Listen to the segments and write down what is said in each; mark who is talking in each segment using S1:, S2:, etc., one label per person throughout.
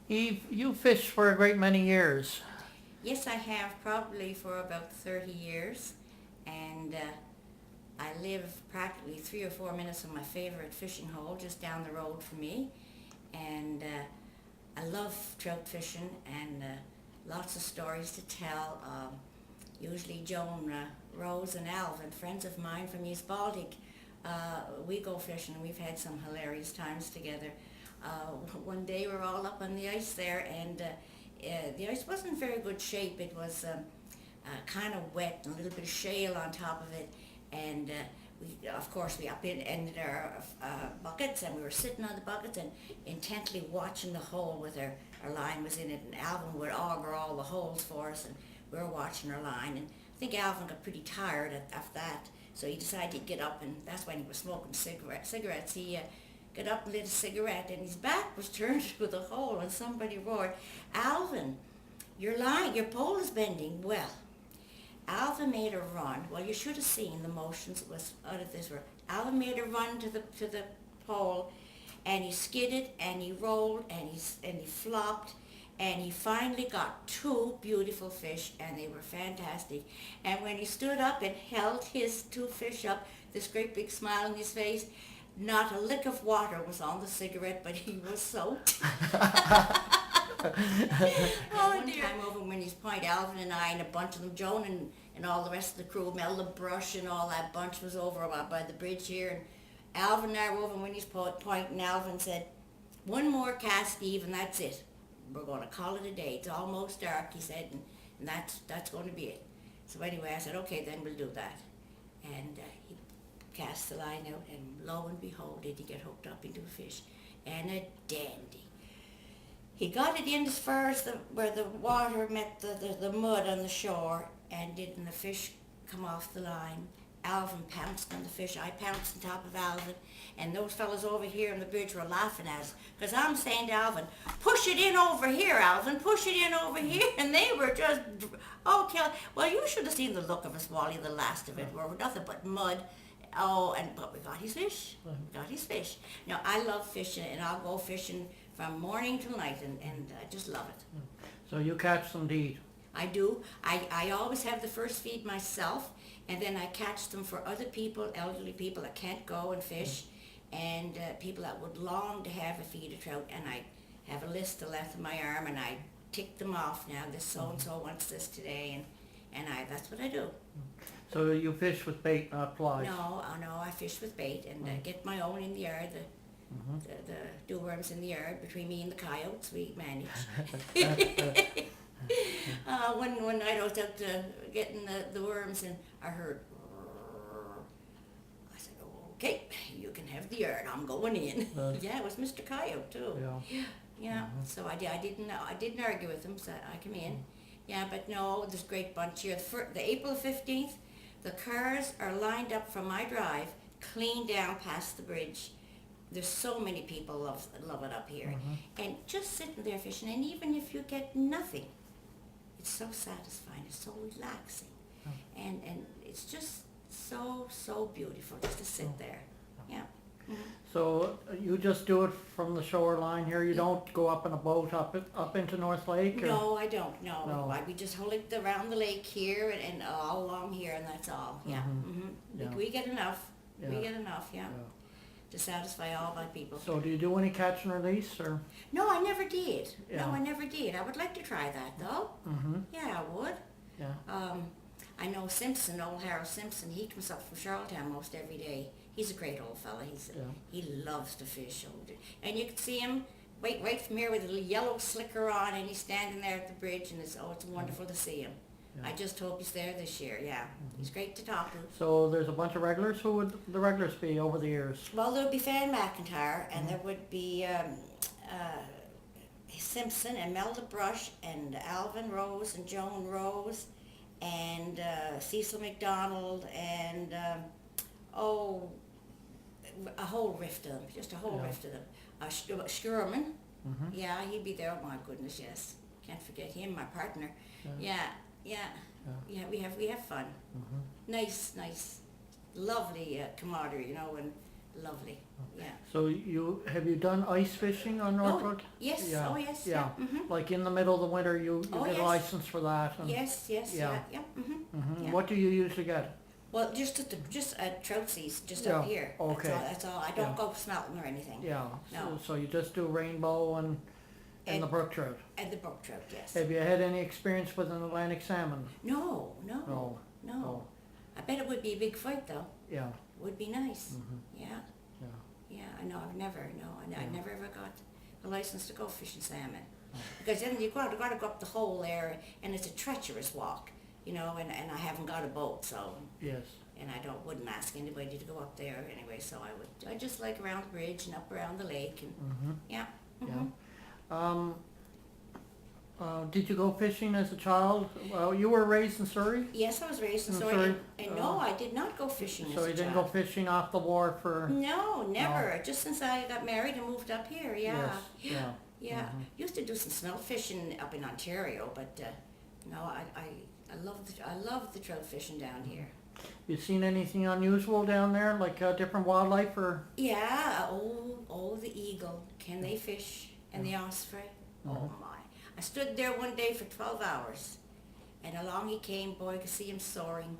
S1: Eve, you fished for a great many years.
S2: Yes, I have, probably for about 30 years. And I live practically 3 or 4 minutes from my favorite fishing hole just down the road from me. And I love trout fishing and lots of stories to tell. Usually Joan, Rose and Alvin, friends of mine from East Baltic, we go fishing and we've had some hilarious times together. One day we were all up on the ice there, and the ice wasn't in very good shape. It was kind of wet and a little bit of shale on top of it, and of course we ended our buckets, and we were sitting on the buckets and intently watching the hole with our line was in it, and Alvin would auger all the holes for us, and we were watching our line, and I think Alvin got pretty tired of that, so he decided to get up, and that's when he was smoking cigarettes. He got up and lit a cigarette, and his back was turned to the hole, and somebody roared, "Alvin, your pole is bending." Well, Alvin made a run. Well, you should have seen the motions. It was out of this world. Alvin made a run to the pole, and he skidded, and he rolled, and he flopped, and he finally got two beautiful fish, and they were fantastic. And when he stood up and held his two fish up, this great big smile on his face, not a lick of water was on the cigarette, but he was soaked. One time over when he's Point, Alvin and I and a bunch of them, Joan and all the rest of the crew, Melda Brush and all that bunch was over by the bridge here. And Alvin and I were over when he's Point, and Alvin said, "One more cast, Steve, and that's it. We're going to call it a day. It's almost dark," he said, and that's going to be it. So anyway, I said, "Okay, then we'll do that." And he cast the line out, and lo and behold, did he get hooked up into a fish, and a dandy. He got it in as far as where the water met the mud on the shore, and didn't the fish come off the line. Alvin pounced on the fish, I pounced on top of Alvin, and those fellas over here on the bridge were laughing at us, because I'm saying to Alvin, "Push it in over here, Alvin, push it in over here," and they were just, okay. Well, you should have seen the look of us, Wally, the last of it, where we're nothing but mud. Oh, but we got his fish. We got his fish. Now, I love fishing, and I'll go fishing from morning till night, and I just love it.
S1: So you catch them to eat.
S2: I do. I always have the first feed myself, and then I catch them for other people, elderly people that can't go and fish, and people that would long to have a feed of trout, and I have a list the length of my arm, and I tick them off now. This so-and-so wants this today, and that's what I do.
S1: So you fish with bait, not flies.
S2: No, I fish with bait, and get my own in the yard. The dew worms in the yard, between me and the coyotes, we manage. One night I was out getting the worms, and I heard, I said, "Okay, you can have the yard, I'm going in." Yeah, it was Mr. Coyote too. Yeah. So I didn't argue with him, so I come in. Yeah, but no, there's a great bunch here. The April 15th, the cars are lined up from my drive, clean down past the bridge. There's so many people love it up here. And just sitting there fishing, and even if you get nothing, it's so satisfying, it's so relaxing. And it's just so beautiful just to sit there. Yeah.
S1: So you just do it from the shoreline here? You don't go up in a boat up into North Lake? Or?
S2: No, I don't. No.
S1: No.
S2: We just hold it around the lake here and all along here, and that's all. Yeah.
S1: Yeah.
S2: We get enough.
S1: Yeah.
S2: We get enough, yeah, to satisfy all my people.
S1: So do you do any catch and release, or?
S2: No, I never did.
S1: Yeah.
S2: No, I never did. I would like to try that, though. Yeah, I would.
S1: Yeah.
S2: I know Simpson, old Harold Simpson, he comes up from Charlottetown most every day. He's a great old fella. He loves to fish. And you can see him right from here with a little yellow slicker on, and he's standing there at the bridge, and it's wonderful to see him.
S1: Yeah.
S2: I just hope he's there this year, yeah. He's great to talk to.
S1: So there's a bunch of regulars. Who would the regulars be over the years?
S2: Well, there would be Fan McIntyre, and there would be Simpson and Melda Brush and Alvin Rose and Joan Rose and Cecil McDonald and a whole rift of them, just a whole rift of them. Schurman, yeah, he'd be there. Oh my goodness, yes, can't forget him, my partner. Yeah, we have fun. Nice, lovely camaraderie, and lovely, yeah.
S1: So have you done ice fishing on North Brook?
S2: Yes,
S1: Yeah,
S2: oh yes,
S1: yeah.
S2: mhm.
S1: Like in the middle of the winter, you
S2: Oh,
S1: get a
S2: yes.
S1: license for that? And,
S2: Yes, yes,
S1: yeah.
S2: yeah, mhm.
S1: Mhm.
S2: Yeah.
S1: What do you usually get?
S2: Well, just at trout seas, just
S1: Yeah,
S2: up here.
S1: okay.
S2: That's all. I don't
S1: Yeah.
S2: go smelting or anything.
S1: Yeah,
S2: No.
S1: so you just do rainbow and
S2: And-
S1: the brook trout.
S2: And the brook trout, yes.
S1: Have you had any experience with an Atlantic salmon?
S2: No, no,
S1: No.
S2: no.
S1: Oh,
S2: I bet it would be a big fight though.
S1: yeah.
S2: Would be nice.
S1: Mhm.
S2: Yeah,
S1: Yeah.
S2: yeah. I know. I
S1: Yeah.
S2: never ever got a license to go fishing salmon.
S1: Oh.
S2: Because then you got to go up the hole there, and it's a treacherous walk, you know. And I haven't got a boat, so.
S1: Yes.
S2: And I wouldn't ask anybody to go up there anyway. So I just like around the bridge and up around the lake, and
S1: Mhm.
S2: yeah.
S1: Yeah.
S2: mhm.
S1: Did you go fishing as a child? Well, you were raised in Surrey,
S2: Yes, I was raised in
S1: I'm
S2: Surrey,
S1: sorry,
S2: and no, I did not go fishing as
S1: so
S2: a
S1: you didn't go
S2: child.
S1: fishing off the wharf for.
S2: No, never. Just since I got married and moved up here, yeah.
S1: Yes, yeah.
S2: Yeah,
S1: Mhm.
S2: used to do some snow fishing up in Ontario, but no, I love the trout fishing down here.
S1: You seen anything unusual down there, like different wildlife or?
S2: Yeah, the eagle. Can they fish? And the osprey. Oh
S1: Mhm.
S2: my! I stood there one day for 12 hours, and along he came. Boy, I could see him soaring.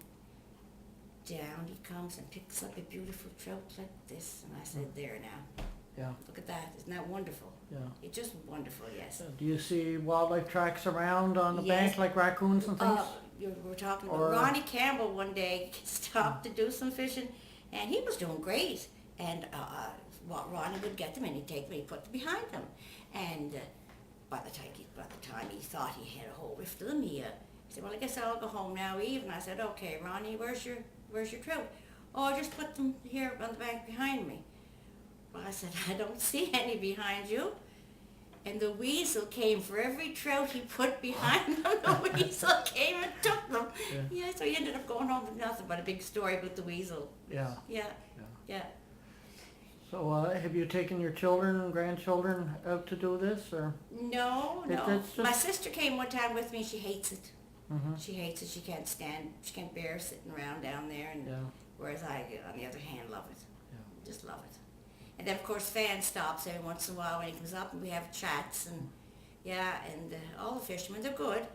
S2: Down he comes and picks up a beautiful trout like this, and I said, "There now,
S1: Yeah,
S2: look at that! Isn't that wonderful?"
S1: yeah.
S2: It's just wonderful, yes.
S1: Do you see wildlife tracks around on the
S2: Yes.
S1: bank, like raccoons and things?
S2: We were talking about
S1: Or-
S2: Ronnie Campbell one day stopped to do some fishing, and he was doing great. And Ronnie would get them, and he'd take them, he'd put them behind him. And by the time he thought he had a whole rift of them, he said, "Well, I guess I'll go home now, Eve." And I said, "Okay, Ronnie, where's your trout?" "Oh, I just put them here on the bank behind me." Well, I said, "I don't see any behind you." And the weasel came for every trout he put behind him. The weasel came and took them.
S1: Yeah.
S2: Yeah, so he ended up going home with nothing but a big story about the weasel.
S1: Yeah.
S2: Yeah,
S1: Yeah.
S2: yeah.
S1: So have you taken your children and grandchildren out to do this, or?
S2: No,
S1: It-
S2: no.
S1: it's just-
S2: My sister came one time with me. She hates it.
S1: Mm-hmm.
S2: She hates it. She can't bear sitting around down there. And
S1: Yeah.
S2: whereas I, on the other hand, love it.
S1: Yeah.
S2: Just love it. And then of course Fan stops every once in a while when he comes up, and we have chats, and yeah, and all the fishermen, they're good.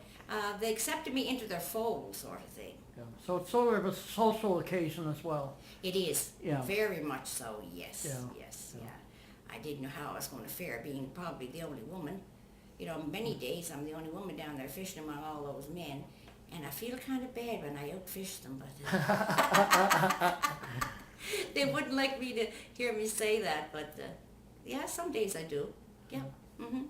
S2: They accepted me into their fold, sort of thing.
S1: Yeah. So it's sort of a social occasion as well.
S2: It is.
S1: Yeah.
S2: Very much so, yes.
S1: Yeah.
S2: Yes,
S1: Yeah.
S2: yeah. I didn't know how I was going to fare, being probably the only woman. You know, many days I'm the only woman down there fishing among all those men, and I feel kind of bad when I outfish them, but they wouldn't like me to hear me say that, but yeah, some days I do. Yeah. Mm-hmm.